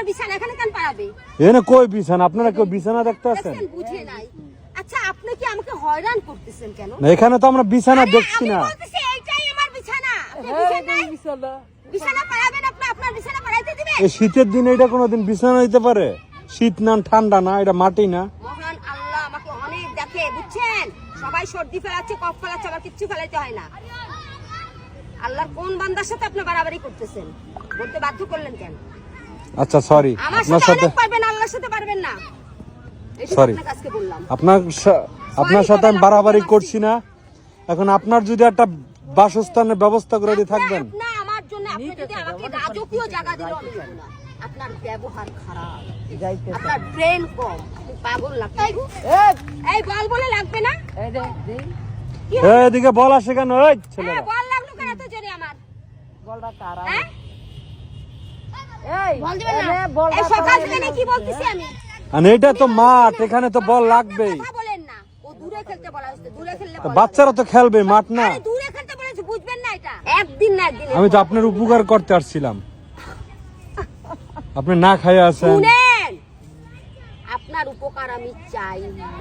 বিছানা এখানে কেন পারাবে? এনে কই বিছানা? আপনারা কেউ বিছানা দেখতে আছেন? বুঝে নাই। আচ্ছা আপনি কি আমাকে হয়রান করতেছেন কেন? না এখানে তো আমরা বিছানা দেখছি না। আমি বলতেছি এইটাই আমার বিছানা। আপনি বুঝেন নাই? বিছানা পারাবেন আপনি, আপনার বিছানা পারাইতে দিবেন? এই শীতের দিনে এটা কোনোদিন বিছানা হইতে পারে? শীত না ঠান্ডা না, এটা মাটি না। মহান আল্লাহ আমাকে অনেক দেখে, বুঝছেন? সবাই সর্দি ফেলাচ্ছে, কফ ফেলাচ্ছে, আমার কিচ্ছু ফেলাইতে হয় না। আল্লাহর কোন বান্দার সাথে আপনি বাড়াবাড়ি করতেছেন? বলতে বাধ্য করলেন কেন? আচ্ছা সরি, আমার আপনার সাথে সাথে অনেক পারবেন, আল্লাহর সাথে পারবেন না। এটা সরি, আপনার কাছে বললাম। আপনার সাথে আমি বাড়াবাড়ি করছি না। এখন আপনার যদি একটা বাসস্থানের ব্যবস্থা করে দিয়ে থাকবেন। না আমার জন্য আপনি যদি আমাকে রাজকীয় জায়গা দিলেও আমি নেব না। আপনার ব্যবহার খারাপ, আপনার ব্রেন কম, আপনি পাগল লাগবে। এই বল বলে লাগবে না? এদিকে বল আসে কেন? এই ছেলেরা হ্যাঁ বল লাগলো কেন এত জোরে আমার? বলটা কারা? হ্যাঁ এই বল দিবেন না? এই সকাল থেকে কি বলতেছি আমি? আর এটা তো মাঠ, এখানে তো বল লাগবেই। কথা বলেন না। ও দূরে খেলতে বলা হচ্ছে, দূরে খেললে বল। বাচ্চারা তো খেলবে, মাঠ না। আরে দূরে খেলতে বলেছে, বুঝবেন না এটা? একদিন না একদিন। আমি তো আপনার উপকার করতে আসছিলাম, আপনি না খাইয়া আছেন। শুনেন, আপনার উপকার আমি চাই না।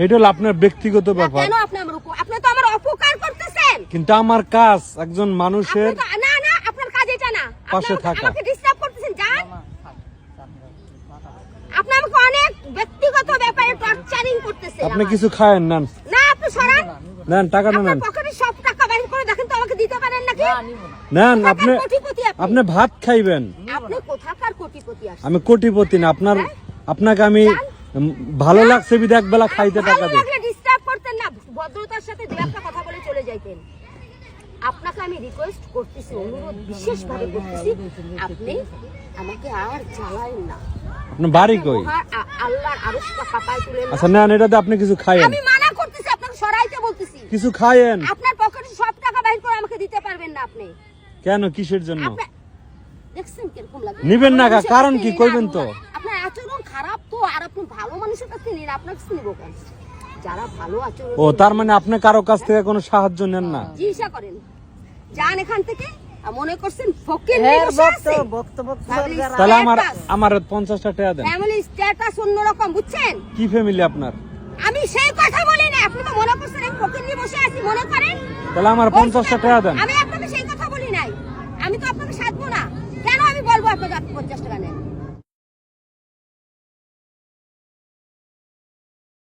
এটা হলো আপনার ব্যক্তিগত ব্যাপার। কেন আপনি আমার আপনি তো আমার অপকার করতেছেন। কিন্তু আমার কাজ একজন মানুষের না না আপনার কাজ এটা না। পাশে থাকা। আমাকে ডিস্টার্ব করতেছেন জান। আপনি আমাকে অনেক ব্যক্তিগত ব্যাপারে টর্চারিং করতেছেন। আপনি কিছু খায়েন না? না আপনি সরান। নেন টাকা নেন। আপনার পকেটে সব টাকা বের করে দেখেন তো আমাকে দিতে পারেন নাকি? নেন আপনি ভাত খাইবেন। আপনি কোথাকার কোটিপতি আসেন? আমি কোটিপতি না। আপনাকে আমি ভালো লাগছে বিধে এক বেলা খাইতে টাকা দিই। ডিস্টার্ব করতেন না, ভদ্রতার সাথে দুই একটা কথা বলে চলে যাইতেন। আপনাকে আমি রিকোয়েস্ট করতেছি, অনুরোধ বিশেষভাবে করতেছি, আপনি আমাকে আর জ্বালায়েন না। আপনার বাড়ি কই? আল্লাহর আরশটা পাপায় তুলেন। আচ্ছা নেন, এটাতে আপনি কিছু খায়েন। আমি মানা করতেছি, আপনাকে সরাইতে বলতেছি। কিছু খায়েন। আপনার পকেটে সব টাকা বাইর করে আমাকে দিতে পারবেন না আপনি। কেন, কিসের জন্য? দেখছেন কিরকম লাগে? নিবেন না, কারণ কি কইবেন তো? আপনার আচরণ খারাপ তো, আর আপনি ভালো মানুষের কাছে নিন, আপনার কাছে নিব কেন? যারা ভালো আচরণ। ও তার মানে আপনি কারো কাছ থেকে কোনো সাহায্য নেন না? জিজ্ঞাসা করেন, যান এখান থেকে। মনে করছেন ফকির নিয়ে বসে আছে? তাহলে আমার 50টা টাকা দেন। ফ্যামিলি স্ট্যাটাস অন্যরকম, বুঝছেন? কি ফ্যামিলি আপনার? আমি সেই কথা বলি না, আপনি তো মনে করছেন আমি ফকির নিয়ে বসে আছি মনে করেন। তাহলে আমার 50টা টাকা দেন। আমি